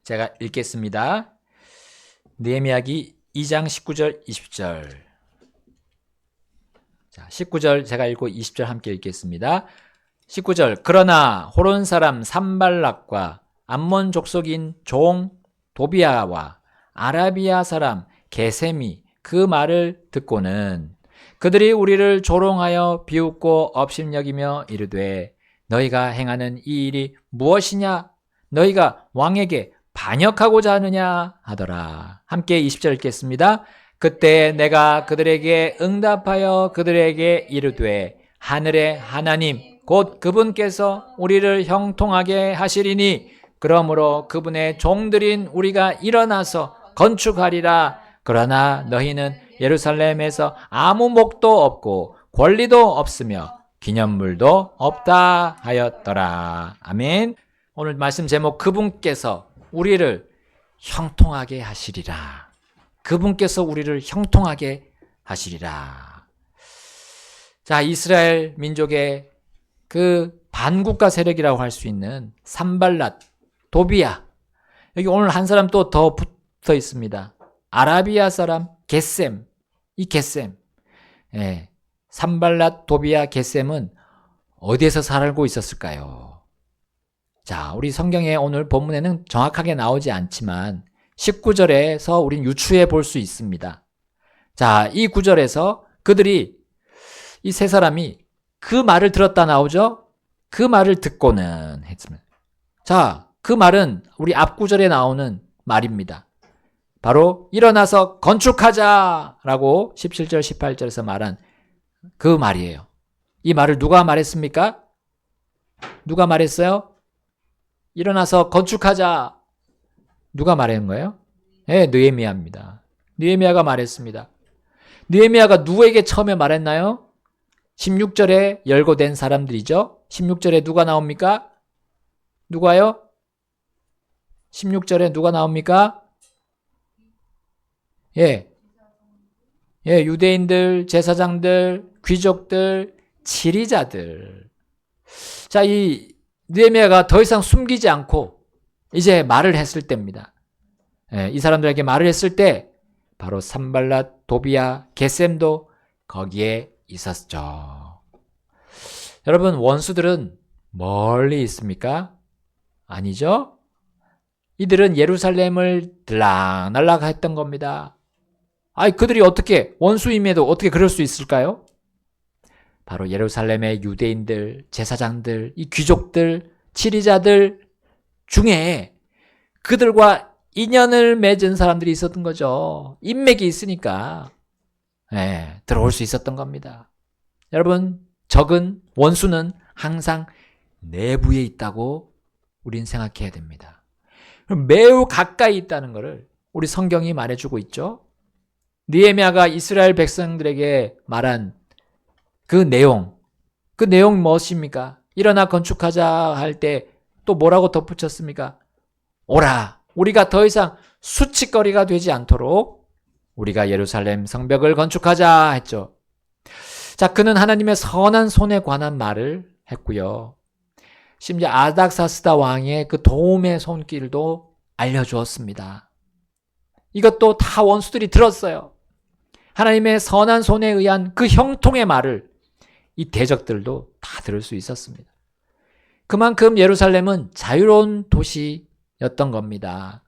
제가 읽겠습니다. 느헤미야기 2장 19절 20절. 자, 19절 제가 읽고 20절 함께 읽겠습니다. 19절. 그러나 호론 사람 산발락과 암몬 족속인 종 도비아와 아라비아 사람 게셈이 그 말을 듣고는 그들이 우리를 조롱하여 비웃고 업심여기며 이르되 너희가 행하는 이 일이 무엇이냐? 너희가 왕에게 반역하고자 하느냐 하더라. 함께 20절 읽겠습니다. 그때 내가 그들에게 응답하여 그들에게 이르되 하늘의 하나님 곧 그분께서 우리를 형통하게 하시리니 그러므로 그분의 종들인 우리가 일어나서 건축하리라. 그러나 너희는 예루살렘에서 아무 목도 없고 권리도 없으며 기념물도 없다 하였더라. 아멘. 오늘 말씀 제목 그분께서 우리를 형통하게 하시리라. 그분께서 우리를 형통하게 하시리라. 자, 이스라엘 민족의 그 반국가 세력이라고 할 수 있는 산발랏, 도비야. 여기 오늘 한 사람 또 더 붙어 있습니다. 아라비아 사람 게셈. 이 게셈. 예. 산발랏, 도비야, 게셈은 어디에서 살고 있었을까요? 자, 우리 성경에 오늘 본문에는 정확하게 나오지 않지만 19절에서 우린 유추해 볼 수 있습니다. 자, 이 구절에서 그들이 이 세 사람이 그 말을 들었다 나오죠? 그 말을 듣고는 했습니다. 자, 그 말은 우리 앞 구절에 나오는 말입니다. 바로 일어나서 건축하자라고 17절, 18절에서 말한 그 말이에요. 이 말을 누가 말했습니까? 누가 말했어요? 일어나서 건축하자. 누가 말한 거예요? 네, 느헤미야입니다. 느헤미야가 말했습니다. 느헤미야가 누구에게 처음에 말했나요? 16절에 열거된 사람들이죠. 16절에 누가 나옵니까? 누가요? 16절에 누가 나옵니까? 예, 유대인들, 제사장들, 귀족들, 지리자들. 자, 이 느헤미야가 더 이상 숨기지 않고 이제 말을 했을 때입니다. 예, 이 사람들에게 말을 했을 때 바로 산발랏, 도비야, 게셈도 거기에 있었죠. 여러분, 원수들은 멀리 있습니까? 아니죠? 이들은 예루살렘을 들락날락 했던 겁니다. 아니, 그들이 어떻게, 원수임에도 어떻게 그럴 수 있을까요? 바로 예루살렘의 유대인들, 제사장들, 이 귀족들, 치리자들 중에 그들과 인연을 맺은 사람들이 있었던 거죠. 인맥이 있으니까 들어올 수 있었던 겁니다. 여러분, 적은, 원수는 항상 내부에 있다고 우린 생각해야 됩니다. 매우 가까이 있다는 것을 우리 성경이 말해주고 있죠. 느헤미야가 이스라엘 백성들에게 말한 그 내용 무엇입니까? 일어나 건축하자 할 때 또 뭐라고 덧붙였습니까? 오라, 우리가 더 이상 수치거리가 되지 않도록 우리가 예루살렘 성벽을 건축하자 했죠. 자, 그는 하나님의 선한 손에 관한 말을 했고요. 심지어 아닥사스다 왕의 그 도움의 손길도 알려주었습니다. 이것도 다 원수들이 들었어요. 하나님의 선한 손에 의한 그 형통의 말을 이 대적들도 다 들을 수 있었습니다. 그만큼 예루살렘은 자유로운 도시였던 겁니다.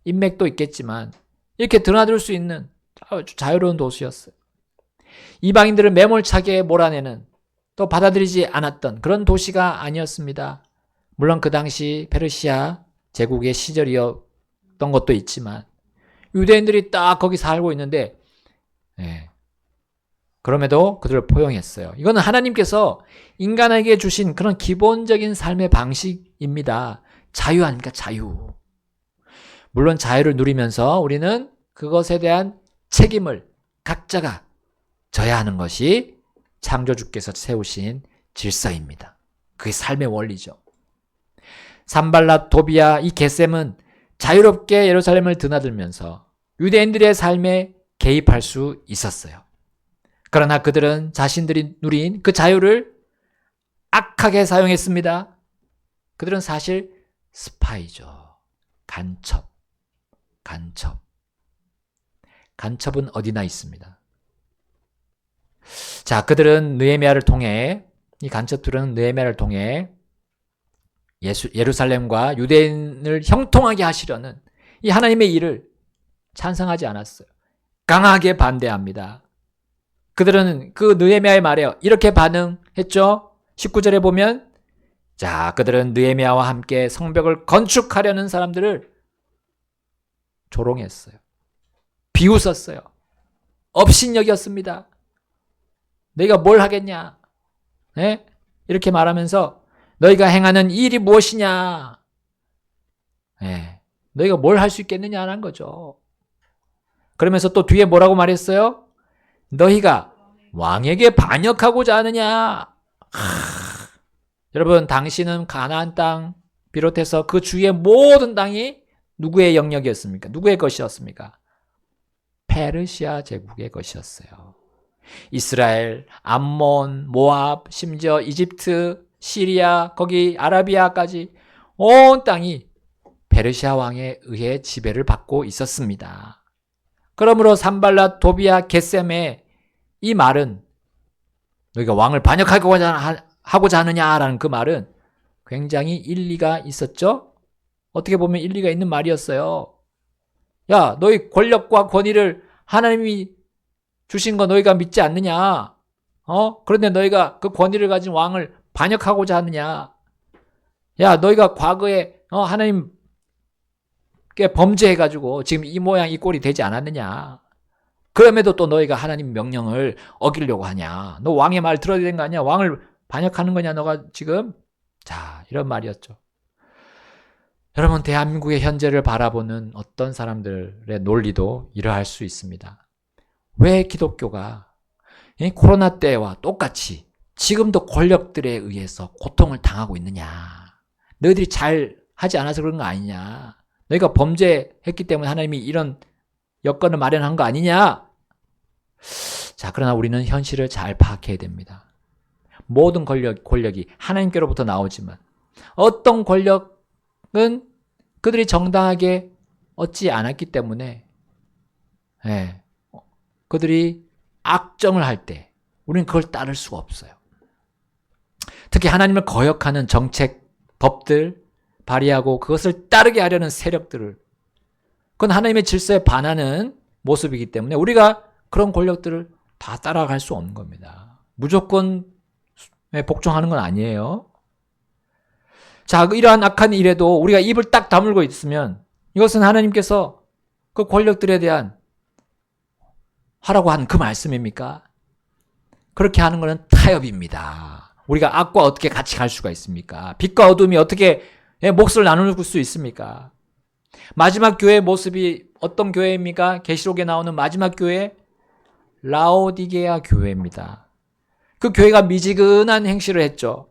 인맥도 있겠지만 이렇게 드나들 수 있는 아주 자유로운 도시였어요. 이방인들을 매몰차게 몰아내는, 또 받아들이지 않았던 그런 도시가 아니었습니다. 물론 그 당시 페르시아 제국의 시절이었던 것도 있지만 유대인들이 딱 거기 살고 있는데 그럼에도 그들을 포용했어요. 이거는 하나님께서 인간에게 주신 그런 기본적인 삶의 방식입니다. 자유 아닙니까? 자유. 물론 자유를 누리면서 우리는 그것에 대한 책임을 각자가 져야 하는 것이 창조주께서 세우신 질서입니다. 그게 삶의 원리죠. 산발랏, 도비야, 이 게셈은 자유롭게 예루살렘을 드나들면서 유대인들의 삶에 개입할 수 있었어요. 그러나 그들은 자신들이 누린 그 자유를 악하게 사용했습니다. 그들은 사실 스파이죠. 간첩. 간첩은 어디나 있습니다. 자, 그들은 느헤미야를 통해, 이 간첩들은 느헤미야를 통해 예루살렘과 유대인을 형통하게 하시려는 이 하나님의 일을 찬성하지 않았어요. 강하게 반대합니다. 그들은 그 느헤미야의 말에 이렇게 반응했죠. 19절에 보면, 자, 그들은 느헤미야와 함께 성벽을 건축하려는 사람들을 조롱했어요. 비웃었어요. 업신여겼습니다. 너희가 뭘 하겠냐? 네? 이렇게 말하면서 너희가 행하는 일이 무엇이냐? 네. 너희가 뭘 할 수 있겠느냐는 거죠. 그러면서 또 뒤에 뭐라고 말했어요? 너희가 왕에게 반역하고자 하느냐? 여러분, 당신은 가나안 땅 비롯해서 그 주위의 모든 땅이 누구의 영역이었습니까? 누구의 것이었습니까? 페르시아 제국의 것이었어요. 이스라엘, 암몬, 모압, 심지어 이집트, 시리아, 거기 아라비아까지 온 땅이 페르시아 왕에 의해 지배를 받고 있었습니다. 그러므로 산발랏, 도비아, 겟셈의 이 말은 너희가 왕을 반역하고자 하느냐라는 그 말은 굉장히 일리가 있었죠? 어떻게 보면 일리가 있는 말이었어요. 야, 너희 권력과 권위를 하나님이 주신 거 너희가 믿지 않느냐? 그런데 너희가 그 권위를 가진 왕을 반역하고자 하느냐? 야, 너희가 과거에 하나님께 범죄해가지고 지금 이 모양 이 꼴이 되지 않았느냐? 그럼에도 또 너희가 하나님 명령을 어기려고 하냐? 너 왕의 말 들어야 되는 거 아니야? 왕을 반역하는 거냐 너가 지금? 자, 이런 말이었죠. 여러분, 대한민국의 현재를 바라보는 어떤 사람들의 논리도 이러할 수 있습니다. 왜 기독교가 코로나 때와 똑같이 지금도 권력들에 의해서 고통을 당하고 있느냐? 너희들이 잘 하지 않아서 그런 거 아니냐? 너희가 범죄했기 때문에 하나님이 이런 여건을 마련한 거 아니냐? 자, 그러나 우리는 현실을 잘 파악해야 됩니다. 모든 권력이 하나님께로부터 나오지만 어떤 권력은 그들이 정당하게 얻지 않았기 때문에 그들이 악정을 할 때 우리는 그걸 따를 수가 없어요. 특히 하나님을 거역하는 정책, 법들 발의하고 그것을 따르게 하려는 세력들을, 그건 하나님의 질서에 반하는 모습이기 때문에 우리가 그런 권력들을 다 따라갈 수 없는 겁니다. 무조건 복종하는 건 아니에요. 자, 이러한 악한 일에도 우리가 입을 딱 다물고 있으면 이것은 하나님께서 그 권력들에 대한 하라고 한 그 말씀입니까? 그렇게 하는 것은 타협입니다. 우리가 악과 어떻게 같이 갈 수가 있습니까? 빛과 어둠이 어떻게 몫을 나눌 수 있습니까? 마지막 교회의 모습이 어떤 교회입니까? 계시록에 나오는 마지막 교회, 라오디게아 교회입니다. 그 교회가 미지근한 행실을 했죠.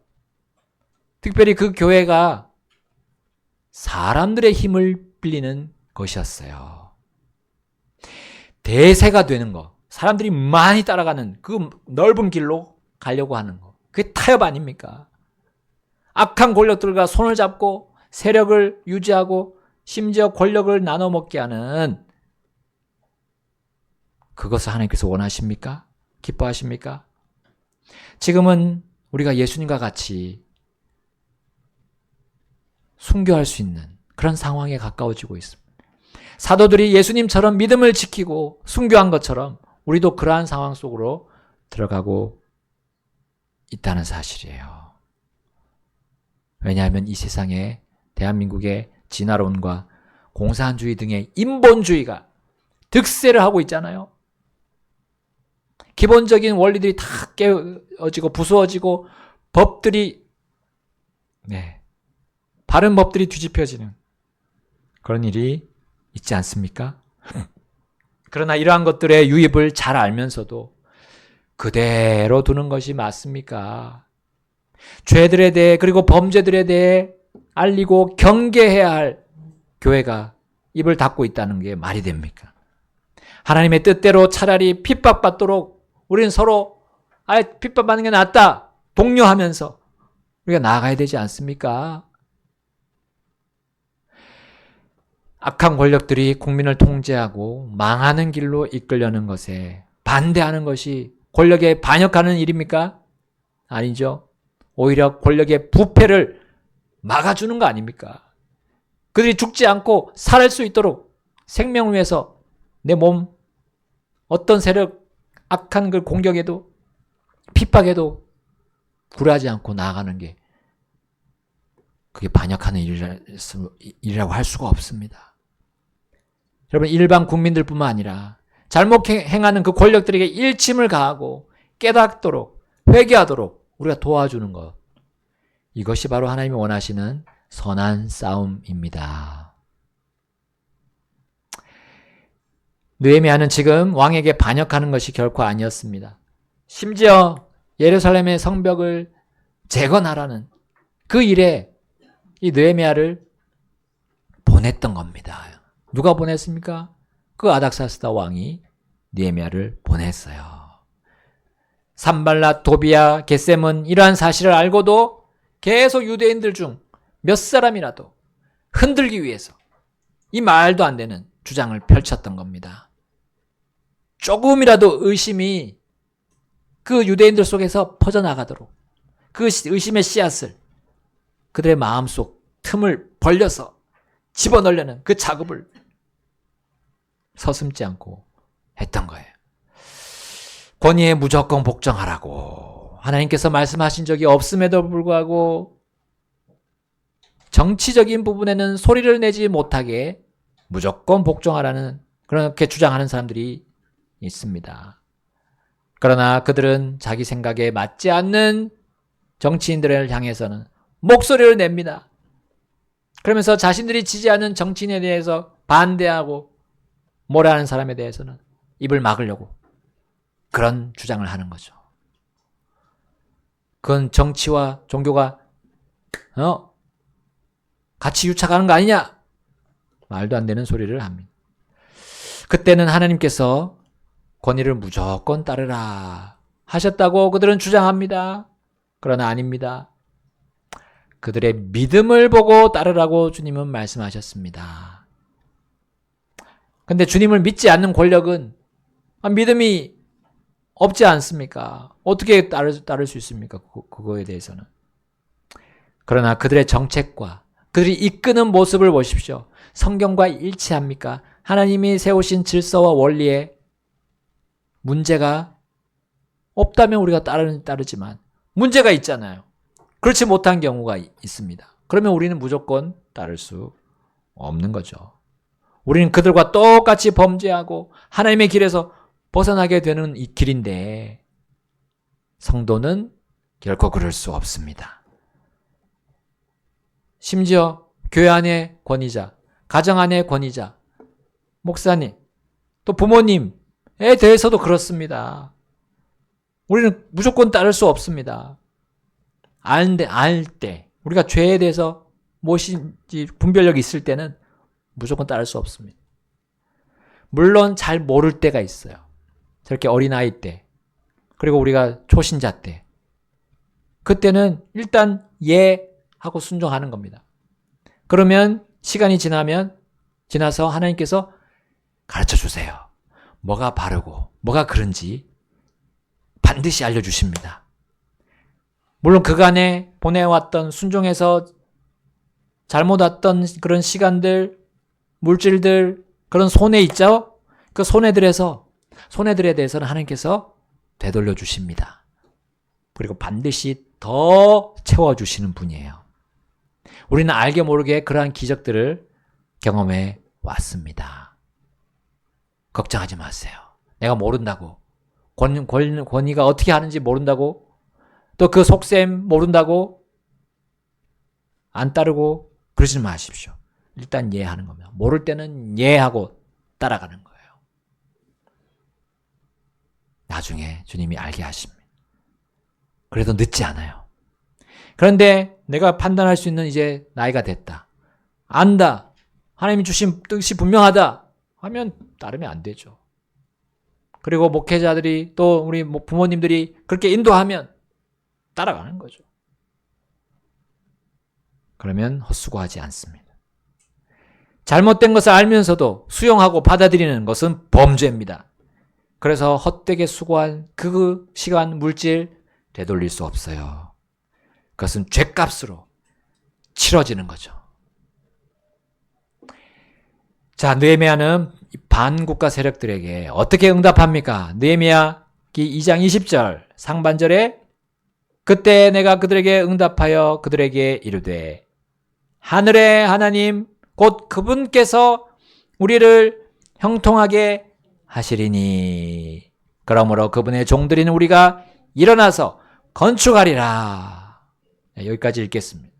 특별히 그 교회가 사람들의 힘을 빌리는 것이었어요. 대세가 되는 거, 사람들이 많이 따라가는 그 넓은 길로 가려고 하는 거, 그게 타협 아닙니까? 악한 권력들과 손을 잡고 세력을 유지하고 심지어 권력을 나눠 먹게 하는, 그것을 하나님께서 원하십니까? 기뻐하십니까? 지금은 우리가 예수님과 같이 순교할 수 있는 그런 상황에 가까워지고 있습니다. 사도들이 예수님처럼 믿음을 지키고 순교한 것처럼 우리도 그러한 상황 속으로 들어가고 있다는 사실이에요. 왜냐하면 이 세상에 대한민국의 진화론과 공산주의 등의 인본주의가 득세를 하고 있잖아요. 기본적인 원리들이 다 깨어지고 부수어지고 법들이 바른 법들이 뒤집혀지는 그런 일이 있지 않습니까? 그러나 이러한 것들의 유입을 잘 알면서도 그대로 두는 것이 맞습니까? 죄들에 대해 그리고 범죄들에 대해 알리고 경계해야 할 교회가 입을 닫고 있다는 게 말이 됩니까? 하나님의 뜻대로 차라리 핍박받도록 우리는 서로 핍박받는 게 낫다 독려하면서 우리가 나아가야 되지 않습니까? 악한 권력들이 국민을 통제하고 망하는 길로 이끌려는 것에 반대하는 것이 권력에 반역하는 일입니까? 아니죠. 오히려 권력의 부패를 막아주는 거 아닙니까? 그들이 죽지 않고 살을 수 있도록 생명을 위해서 내 몸 어떤 세력 악한 그 공격에도 핍박에도 굴하지 않고 나아가는 게 그게 반역하는 일이라고 할 수가 없습니다. 여러분 일반 국민들뿐만 아니라 잘못 행하는 그 권력들에게 일침을 가하고 깨닫도록 회개하도록 우리가 도와주는 것, 이것이 바로 하나님이 원하시는 선한 싸움입니다. 느헤미야는 지금 왕에게 반역하는 것이 결코 아니었습니다. 심지어 예루살렘의 성벽을 재건하라는 그 일에 이 느헤미야를 보냈던 겁니다. 누가 보냈습니까? 그 아닥사스다 왕이 느헤미야를 보냈어요. 산발랏, 도비야, 겟셈은 이러한 사실을 알고도 계속 유대인들 중 몇 사람이라도 흔들기 위해서 이 말도 안 되는 주장을 펼쳤던 겁니다. 조금이라도 의심이 그 유대인들 속에서 퍼져나가도록 그 의심의 씨앗을 그들의 마음속 틈을 벌려서 집어넣으려는 그 작업을 서슴지 않고 했던 거예요. 권위에 무조건 복종하라고 하나님께서 말씀하신 적이 없음에도 불구하고 정치적인 부분에는 소리를 내지 못하게 무조건 복종하라는 그렇게 주장하는 사람들이 있습니다. 그러나 그들은 자기 생각에 맞지 않는 정치인들을 향해서는 목소리를 냅니다. 그러면서 자신들이 지지하는 정치인에 대해서 반대하고 뭐라 하는 사람에 대해서는 입을 막으려고 그런 주장을 하는 거죠. 그건 정치와 종교가 같이 유착하는 거 아니냐? 말도 안 되는 소리를 합니다. 그때는 하나님께서 권위를 무조건 따르라 하셨다고 그들은 주장합니다. 그러나 아닙니다. 그들의 믿음을 보고 따르라고 주님은 말씀하셨습니다. 근데 주님을 믿지 않는 권력은 믿음이 없지 않습니까? 어떻게 따를 수 있습니까? 그거에 대해서는. 그러나 그들의 정책과 그들이 이끄는 모습을 보십시오. 성경과 일치합니까? 하나님이 세우신 질서와 원리에 문제가 없다면 우리가 따르지만 문제가 있잖아요. 그렇지 못한 경우가 있습니다. 그러면 우리는 무조건 따를 수 없는 거죠. 우리는 그들과 똑같이 범죄하고 하나님의 길에서 벗어나게 되는 이 길인데 성도는 결코 그럴 수 없습니다. 심지어 교회 안의 권위자, 가정 안의 권위자, 목사님, 또 부모님에 대해서도 그렇습니다. 우리는 무조건 따를 수 없습니다. 알 때, 우리가 죄에 대해서 무엇인지 분별력이 있을 때는 무조건 따를 수 없습니다. 물론 잘 모를 때가 있어요. 저렇게 어린아이 때, 그리고 우리가 초신자 때. 그때는 일단 하고 순종하는 겁니다. 그러면 시간이 지나서 하나님께서 가르쳐 주세요. 뭐가 바르고 뭐가 그른지 반드시 알려주십니다. 물론 그간에 보내왔던 순종에서 잘못 왔던 그런 시간들, 물질들, 그런 손해 있죠? 그 손해들에 대해서는 하나님께서 되돌려 주십니다. 그리고 반드시 더 채워주시는 분이에요. 우리는 알게 모르게 그러한 기적들을 경험해 왔습니다. 걱정하지 마세요. 내가 모른다고, 권위가 어떻게 하는지 모른다고, 또 그 속셈 모른다고 안 따르고 그러지 마십시오. 일단 이해하는 겁니다. 모를 때는 이해하고 따라가는 거예요. 나중에 주님이 알게 하십니다. 그래도 늦지 않아요. 그런데 내가 판단할 수 있는 이제 나이가 됐다. 안다. 하나님이 주신 뜻이 분명하다. 하면 따르면 안 되죠. 그리고 목회자들이 또 우리 부모님들이 그렇게 인도하면 따라가는 거죠. 그러면 헛수고하지 않습니다. 잘못된 것을 알면서도 수용하고 받아들이는 것은 범죄입니다. 그래서 헛되게 수고한 그 시간, 물질 되돌릴 수 없어요. 그것은 죗값으로 치러지는 거죠. 자, 느헤미야는 반국가 세력들에게 어떻게 응답합니까? 느헤미야 2장 20절 상반절에 그때 내가 그들에게 응답하여 그들에게 이르되 하늘의 하나님 곧 그분께서 우리를 형통하게 하시리니 그러므로 그분의 종들인 우리가 일어나서 건축하리라. 여기까지 읽겠습니다.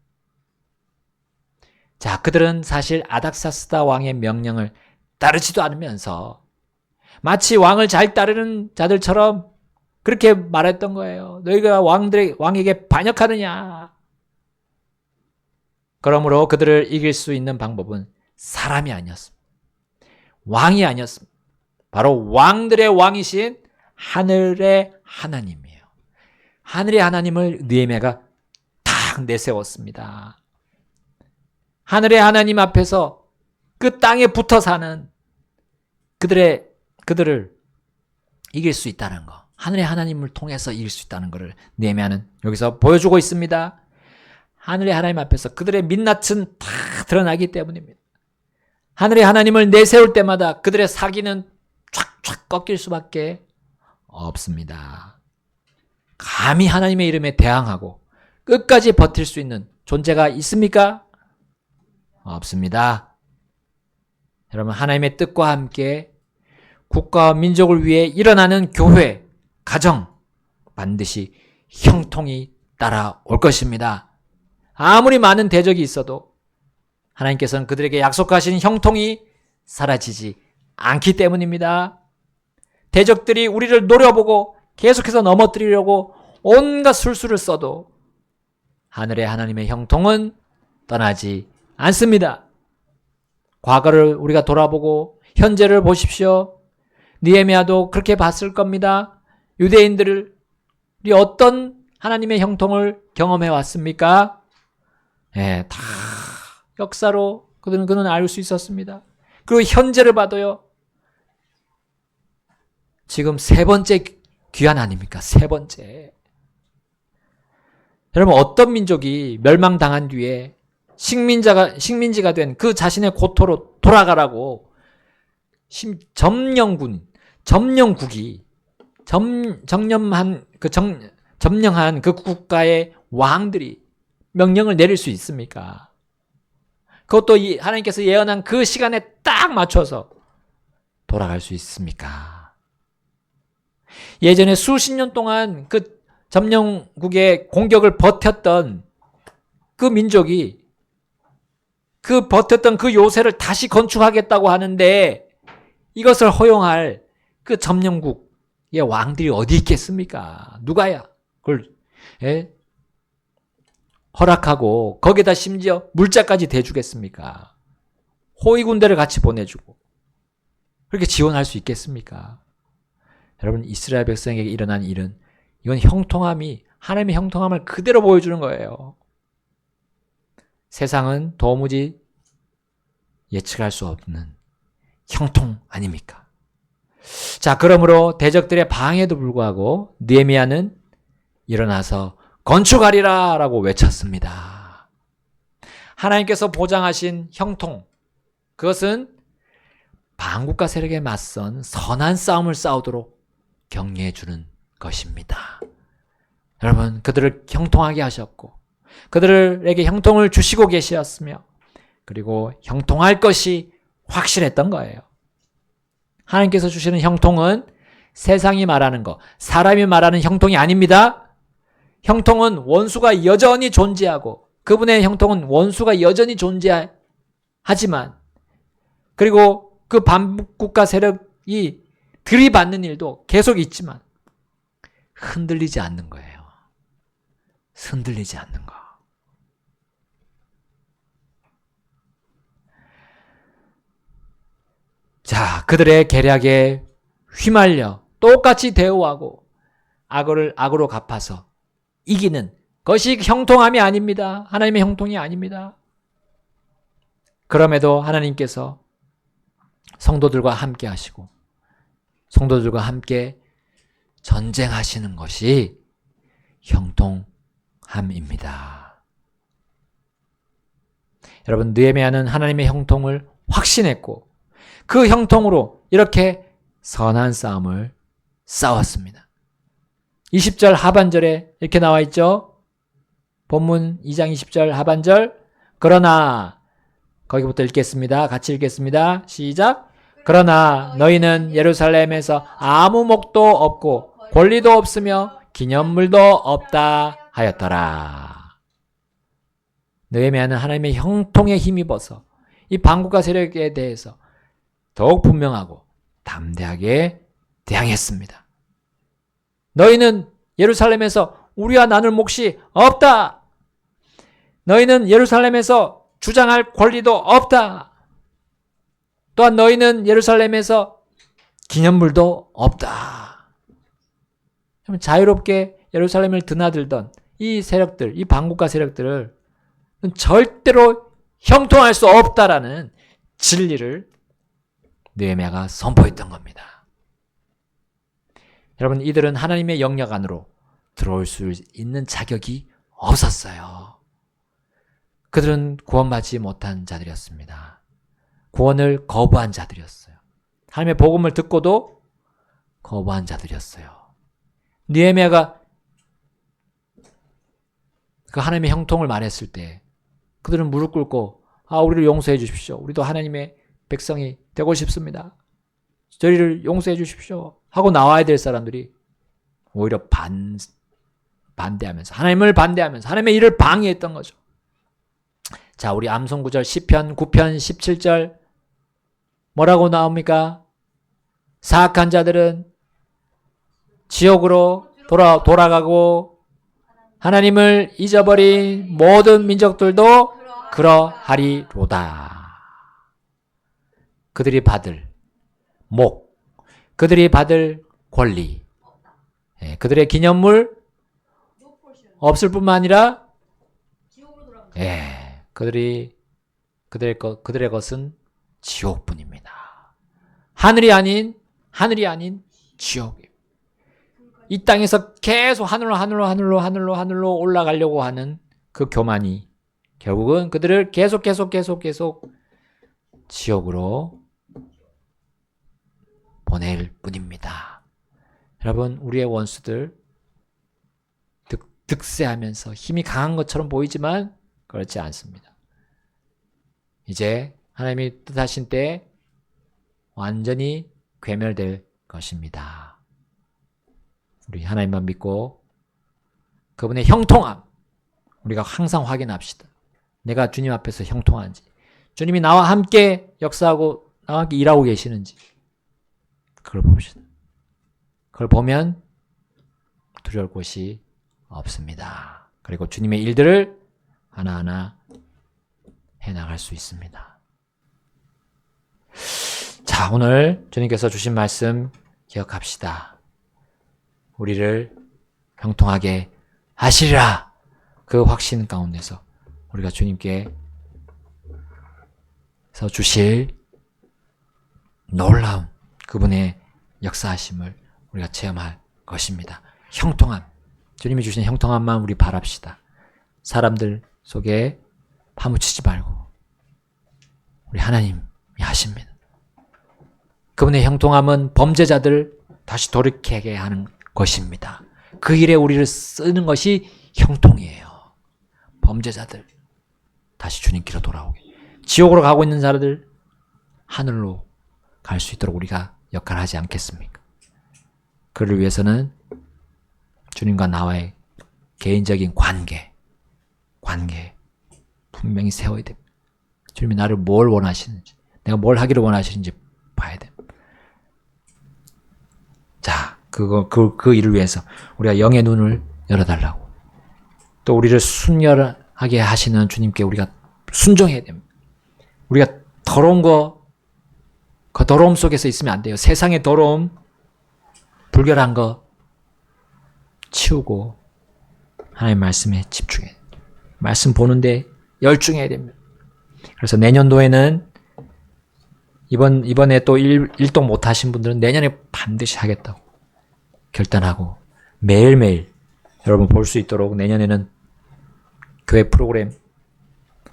자, 그들은 사실 아닥사스다 왕의 명령을 따르지도 않으면서 마치 왕을 잘 따르는 자들처럼 그렇게 말했던 거예요. 너희가 왕에게 반역하느냐. 그러므로 그들을 이길 수 있는 방법은 사람이 아니었습니다. 왕이 아니었습니다. 바로 왕들의 왕이신 하늘의 하나님이에요. 하늘의 하나님을 느헤미야가 딱 내세웠습니다. 하늘의 하나님 앞에서 그 땅에 붙어 사는 그들을 이길 수 있다는 거. 하늘의 하나님을 통해서 이길 수 있다는 것을 느헤미야는 여기서 보여주고 있습니다. 하늘의 하나님 앞에서 그들의 민낯은 다 드러나기 때문입니다. 하늘의 하나님을 내세울 때마다 그들의 사기는 촥촥 꺾일 수밖에 없습니다. 감히 하나님의 이름에 대항하고 끝까지 버틸 수 있는 존재가 있습니까? 없습니다. 여러분, 하나님의 뜻과 함께 국가와 민족을 위해 일어나는 교회, 가정 반드시 형통이 따라올 것입니다. 아무리 많은 대적이 있어도 하나님께서는 그들에게 약속하신 형통이 사라지지 않기 때문입니다. 대적들이 우리를 노려보고 계속해서 넘어뜨리려고 온갖 술수를 써도 하늘의 하나님의 형통은 떠나지 않습니다. 과거를 우리가 돌아보고 현재를 보십시오. 느헤미야도 그렇게 봤을 겁니다. 유대인들이 어떤 하나님의 형통을 경험해 왔습니까? 예, 다 역사로 그는 알 수 있었습니다. 그리고 현재를 봐도요. 지금 세 번째 귀환 아닙니까? 세 번째. 여러분, 어떤 민족이 멸망당한 뒤에 식민지가 된 그 자신의 고토로 돌아가라고 점령국이 점령한 그 국가의 왕들이 명령을 내릴 수 있습니까? 그것도 하나님께서 예언한 그 시간에 딱 맞춰서 돌아갈 수 있습니까? 예전에 수십 년 동안 그 점령국의 공격을 버텼던 그 민족이 버텼던 그 요새를 다시 건축하겠다고 하는데 이것을 허용할 그 점령국의 왕들이 어디 있겠습니까? 누가야 그걸 허락하고 거기다 심지어 물자까지 대주겠습니까? 호위군대를 같이 보내주고 그렇게 지원할 수 있겠습니까? 여러분, 이스라엘 백성에게 일어난 일은 이건 하나님의 형통함을 그대로 보여주는 거예요. 세상은 도무지 예측할 수 없는 형통 아닙니까? 자, 그러므로 대적들의 방해에도 불구하고 느헤미야는 일어나서 건축하리라 라고 외쳤습니다. 하나님께서 보장하신 형통, 그것은 반국가 세력에 맞선 선한 싸움을 싸우도록 격려해 주는 것입니다. 여러분, 그들을 형통하게 하셨고 그들에게 형통을 주시고 계셨으며 그리고 형통할 것이 확실했던 거예요. 하나님께서 주시는 형통은 세상이 말하는 거, 사람이 말하는 형통이 아닙니다. 형통은 원수가 여전히 존재하고 그분의 형통은 원수가 여전히 존재하지만 그리고 그 반국가 세력이 들이받는 일도 계속 있지만 흔들리지 않는 거예요. 흔들리지 않는 거. 자, 그들의 계략에 휘말려 똑같이 대우하고 악을 악으로 갚아서 이기는 것이 형통함이 아닙니다. 하나님의 형통이 아닙니다. 그럼에도 하나님께서 성도들과 함께 하시고 성도들과 함께 전쟁하시는 것이 형통함입니다. 여러분, 느헤미야는 하나님의 형통을 확신했고 그 형통으로 이렇게 선한 싸움을 싸웠습니다. 20절 하반절에 이렇게 나와 있죠. 본문 2장 20절 하반절. 그러나 거기부터 읽겠습니다. 같이 읽겠습니다. 시작. 그러나 너희는 예루살렘에서 아무 목도 없고 권리도 없으며 기념물도 없다 하였더라. 느헤미야는 하나님의 형통에 힘입어서 이 반국가 세력에 대해서 더욱 분명하고 담대하게 대항했습니다. 너희는 예루살렘에서 우리와 나눌 몫이 없다. 너희는 예루살렘에서 주장할 권리도 없다. 또한 너희는 예루살렘에서 기념물도 없다. 자유롭게 예루살렘을 드나들던 이 세력들, 이 반국가 세력들을 절대로 형통할 수 없다라는 진리를 느헤미야가 선포했던 겁니다. 여러분, 이들은 하나님의 영역 안으로 들어올 수 있는 자격이 없었어요. 그들은 구원받지 못한 자들이었습니다. 구원을 거부한 자들이었어요. 하나님의 복음을 듣고도 거부한 자들이었어요. 느헤미야가 그 하나님의 형통을 말했을 때 그들은 무릎 꿇고 우리를 용서해 주십시오. 우리도 하나님의 백성이 되고 싶습니다. 저희를 용서해 주십시오. 하고 나와야 될 사람들이 오히려 반대하면서 하나님을 반대하면서 하나님의 일을 방해했던 거죠. 자, 우리 암송구절 시편 9편 17절 뭐라고 나옵니까? 사악한 자들은 지옥으로 돌아가고 하나님을 잊어버린 모든 민족들도 그러하리로다. 그들이 받을 목, 그들이 받을 권리, 그들의 기념물 없을 뿐만 아니라 그들의 것은 지옥뿐입니다. 하늘이 아닌 지옥입니다. 이 땅에서 계속 하늘로 올라가려고 하는 그 교만이 결국은 그들을 계속 지옥으로 보낼 뿐입니다. 여러분, 우리의 원수들 득세하면서 힘이 강한 것처럼 보이지만 그렇지 않습니다. 이제 하나님이 뜻하신 때 완전히 괴멸될 것입니다. 우리 하나님만 믿고 그분의 형통함 우리가 항상 확인합시다. 내가 주님 앞에서 형통한지, 주님이 나와 함께 역사하고 나와 함께 일하고 계시는지 그걸 봅시다. 그걸 보면 두려울 곳이 없습니다. 그리고 주님의 일들을 하나하나 해나갈 수 있습니다. 자, 오늘 주님께서 주신 말씀 기억합시다. 우리를 형통하게 하시리라. 그 확신 가운데서 우리가 주님께서 주실 놀라운 그분의 역사하심을 우리가 체험할 것입니다. 형통함, 주님이 주신 형통함만 우리 바랍시다. 사람들 속에 파묻히지 말고 우리 하나님이 하십니다. 그분의 형통함은 범죄자들 다시 돌이키게 하는 것입니다. 그 일에 우리를 쓰는 것이 형통이에요. 범죄자들 다시 주님께로 돌아오게, 지옥으로 가고 있는 자들 하늘로 갈 수 있도록 우리가 역할을 하지 않겠습니까? 그를 위해서는 주님과 나와의 개인적인 관계 분명히 세워야 됩니다. 주님이 나를 뭘 원하시는지, 내가 뭘 하기를 원하시는지 봐야 됩니다. 자, 그 일을 위해서 우리가 영의 눈을 열어달라고, 또 우리를 순결하게 하시는 주님께 우리가 순종해야 됩니다. 우리가 더러운 그 더러움 속에서 있으면 안 돼요. 세상의 더러움, 불결한 거 치우고 하나님의 말씀에 집중해야 됩니다. 말씀 보는데 열중해야 됩니다. 그래서 내년도에는 이번에 또 일동 못 하신 분들은 내년에 반드시 하겠다고 결단하고 매일매일 여러분 볼 수 있도록 내년에는 교회 프로그램,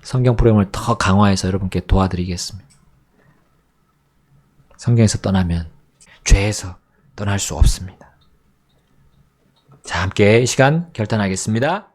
성경 프로그램을 더 강화해서 여러분께 도와드리겠습니다. 성경에서 떠나면 죄에서 떠날 수 없습니다. 자, 함께 이 시간 결단하겠습니다.